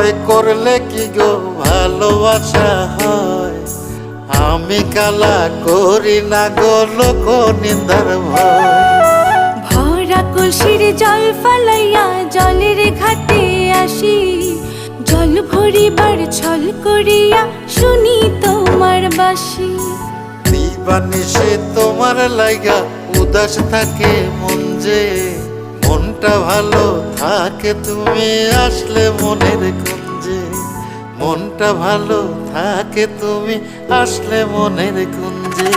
ভয় করলে কি গো ভালোবাসা হয়? আমি কালা করি না গো লোক নিন্দার ভয়। ভরা কলসির জল ফালাইয়া জলের ঘাটে আসি, জল ভরিবার ছল করিয়া শুনি তোমার বাঁশি। দিবানিশি তোমার লাইগা উদাস থাকে মন যে, মনটা ভালো থাকে তুমি আসলে মনের কুঞ্জে। মনটা ভালো থাকে তুমি আসলে মনের কুঞ্জে।